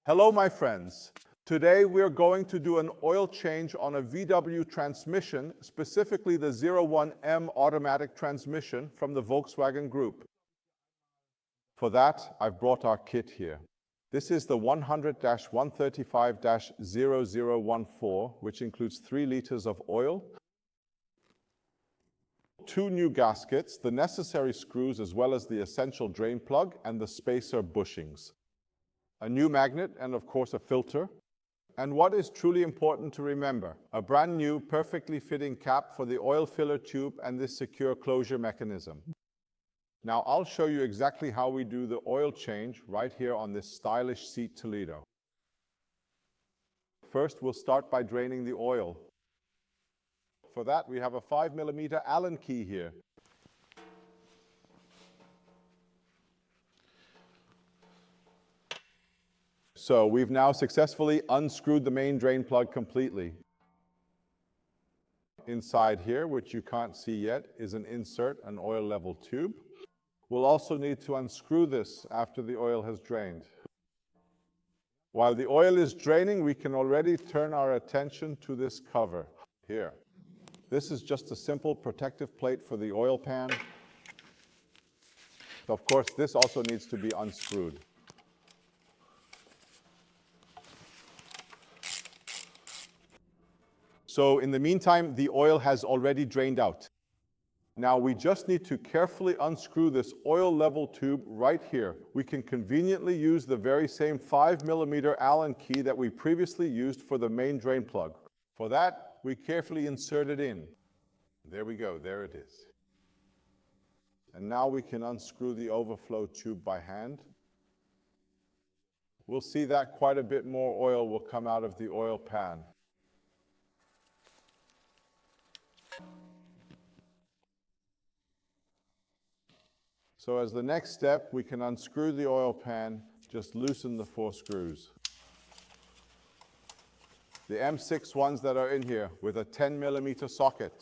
Hello, my friends. Today we're going to do an oil change on a VW transmission, specifically the 01M automatic transmission from the Volkswagen Group. For that, I've brought our kit here. This is the 100-135-0014, which includes 3 liters of oil, 2 new gaskets, the necessary screws, as well as the essential drain plug and the spacer bushings, a new magnet, and of course a filter. And what is truly important to remember, a brand new, perfectly fitting cap for the oil filler tube and this secure closure mechanism. Now I'll show you exactly how we do the oil change right here on this stylish seat Toledo. First, we'll start by draining the oil. For that, we have a 5mm Allen key here. So we've now successfully unscrewed the main drain plug completely. Inside here, which you can't see yet, is an insert, an oil level tube. We'll also need to unscrew this after the oil has drained. While the oil is draining, we can already turn our attention to this cover here. This is just a simple protective plate for the oil pan. Of course, this also needs to be unscrewed. So in the meantime, the oil has already drained out. Now we just need to carefully unscrew this oil level tube right here. We can conveniently use the very same 5mm Allen key that we previously used for the main drain plug. For that, we carefully insert it in. There we go, there it is. And now we can unscrew the overflow tube by hand. We'll see that quite a bit more oil will come out of the oil pan. So as the next step, we can unscrew the oil pan, just loosen the 4 screws. The M6 ones that are in here with a 10mm socket.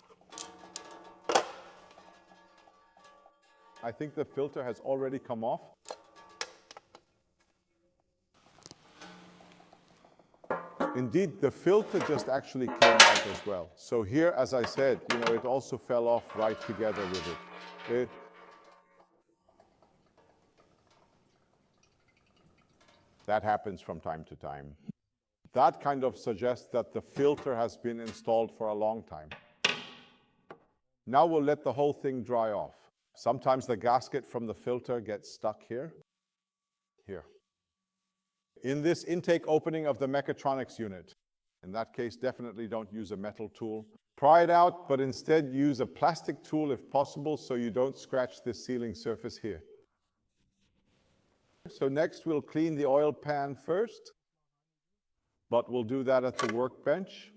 I think the filter has already come off. Indeed, the filter just actually came out as well. So here, as I said, it also fell off right together with it. That happens from time to time. That kind of suggests that the filter has been installed for a long time. Now we'll let the whole thing dry off. Sometimes the gasket from the filter gets stuck here. Here. In this intake opening of the mechatronics unit. In that case, definitely don't use a metal tool. Pry it out, but instead use a plastic tool if possible so you don't scratch this sealing surface here. So next we'll clean the oil pan first, but we'll do that at the workbench.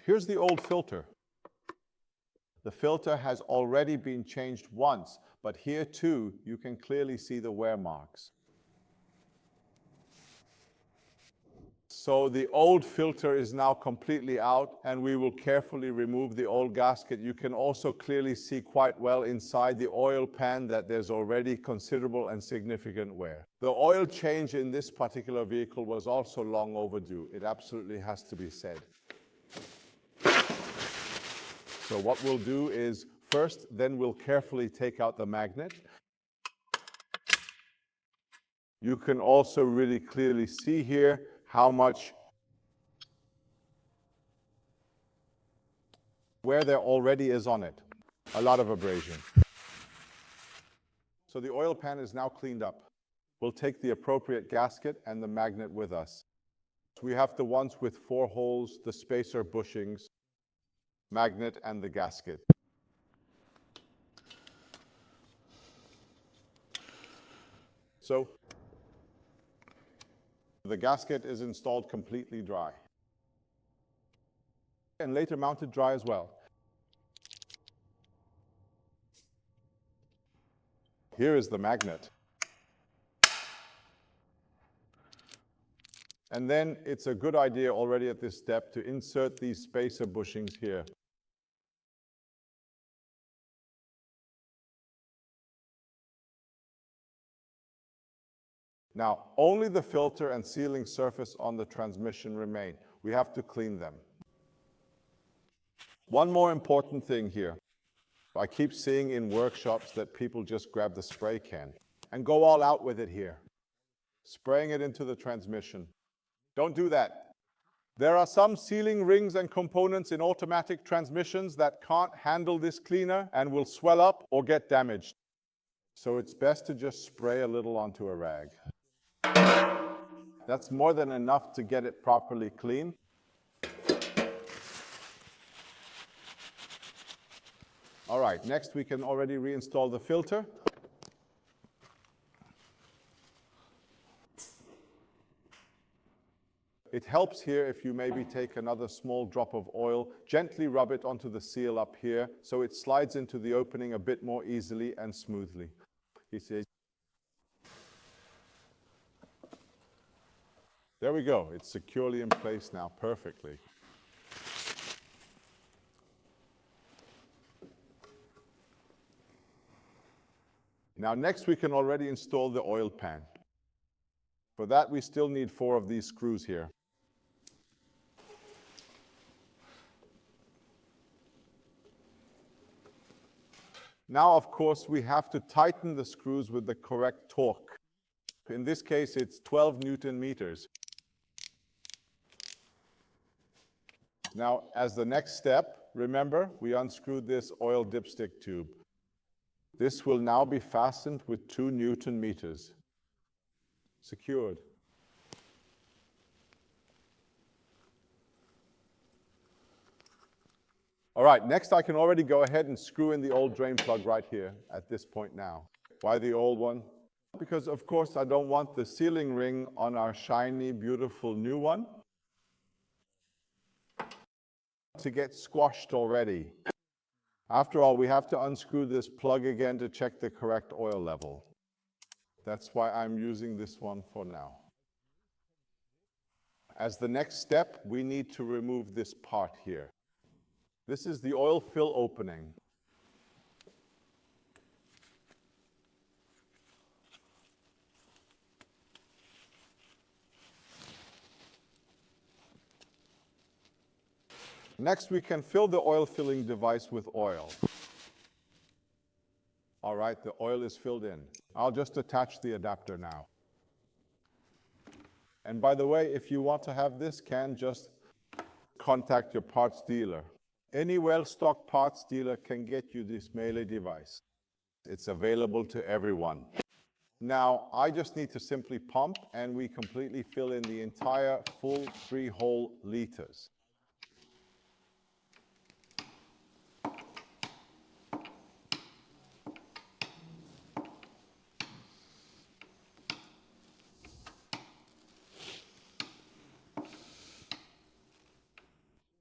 Here's the old filter. The filter has already been changed once, but here too you can clearly see the wear marks. So the old filter is now completely out, and we will carefully remove the old gasket. You can also clearly see quite well inside the oil pan that there's already considerable and significant wear. The oil change in this particular vehicle was also long overdue. It absolutely has to be said. So what we'll do is first, then we'll carefully take out the magnet. You can also really clearly see here how much wear there already is on it. A lot of abrasion. So the oil pan is now cleaned up. We'll take the appropriate gasket and the magnet with us. We have the ones with 4 holes, the spacer bushings, magnet, and the gasket. So the gasket is installed completely dry and later mounted dry as well. Here is the magnet. And then it's a good idea already at this step to insert these spacer bushings here. Now, only the filter and sealing surface on the transmission remain. We have to clean them. One more important thing here. I keep seeing in workshops that people just grab the spray can and go all out with it here, spraying it into the transmission. Don't do that. There are some sealing rings and components in automatic transmissions that can't handle this cleaner and will swell up or get damaged. So it's best to just spray a little onto a rag. That's more than enough to get it properly clean. All right, next we can already reinstall the filter. It helps here if you maybe take another small drop of oil, gently rub it onto the seal up here so it slides into the opening a bit more easily and smoothly. You see? There we go. It's securely in place now, perfectly. Now next we can already install the oil pan. For that we still need 4 of these screws here. Now of course we have to tighten the screws with the correct torque. In this case it's 12 Newton meters. Now as the next step, remember we unscrewed this oil dipstick tube. This will now be fastened with 2 Newton meters. Secured. All right, next I can already go ahead and screw in the old drain plug right here at this point now. Why the old one? Because of course I don't want the sealing ring on our shiny, beautiful new one to get squashed already. After all, we have to unscrew this plug again to check the correct oil level. That's why I'm using this one for now. As the next step, we need to remove this part here. This is the oil fill opening. Next, we can fill the oil filling device with oil. All right, the oil is filled in. I'll just attach the adapter now. And by the way, if you want to have this can, just contact your parts dealer. Any well-stocked parts dealer can get you this MEYLE device. It's available to everyone. Now, I just need to simply pump and we completely fill in the entire full 3 whole liters.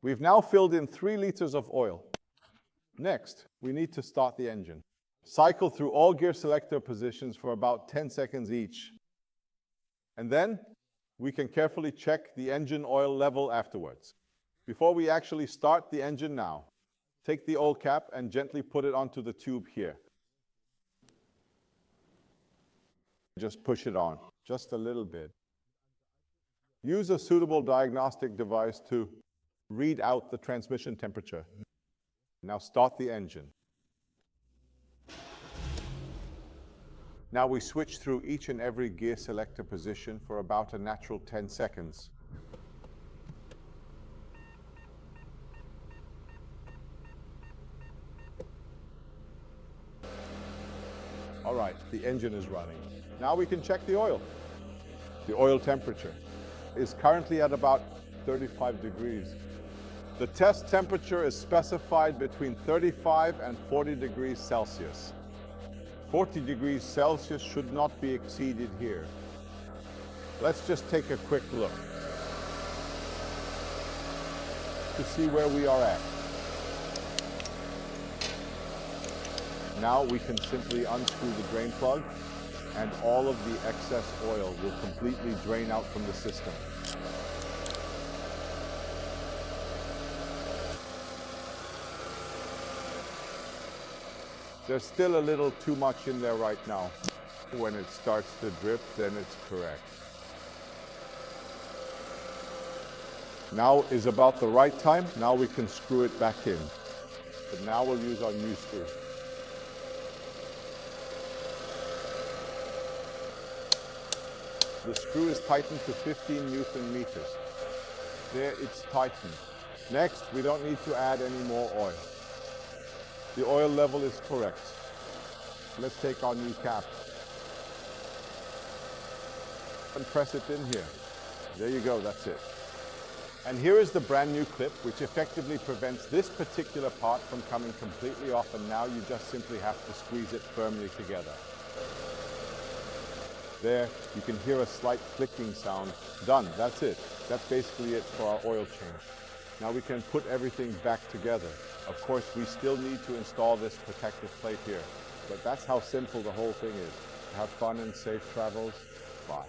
We've now filled in 3 liters of oil. Next, we need to start the engine. Cycle through all gear selector positions for about 10 seconds each. And then, we can carefully check the engine oil level afterwards. Before we actually start the engine now, take the oil cap and gently put it onto the tube here. Just push it on, just a little bit. Use a suitable diagnostic device to read out the transmission temperature. Now start the engine. Now we switch through each and every gear selector position for about a natural 10 seconds. All right, the engine is running. Now we can check the oil. The oil temperature is currently at about 35 degrees. The test temperature is specified between 35 and 40 degrees Celsius. 40 degrees Celsius should not be exceeded here. Let's just take a quick look to see where we are at. Now we can simply unscrew the drain plug and all of the excess oil will completely drain out from the system. There's still a little too much in there right now. When it starts to drip, then it's correct. Now is about the right time. Now we can screw it back in. But now we'll use our new screw. The screw is tightened to 15 Newton meters. There, it's tightened. Next, we don't need to add any more oil. The oil level is correct. Let's take our new cap and press it in here. There you go, that's it. And here is the brand new clip, which effectively prevents this particular part from coming completely off, and now you just simply have to squeeze it firmly together. There, you can hear a slight clicking sound. Done, that's it. That's basically it for our oil change. Now we can put everything back together. Of course, we still need to install this protective plate here, but that's how simple the whole thing is. Have fun and safe travels. Bye.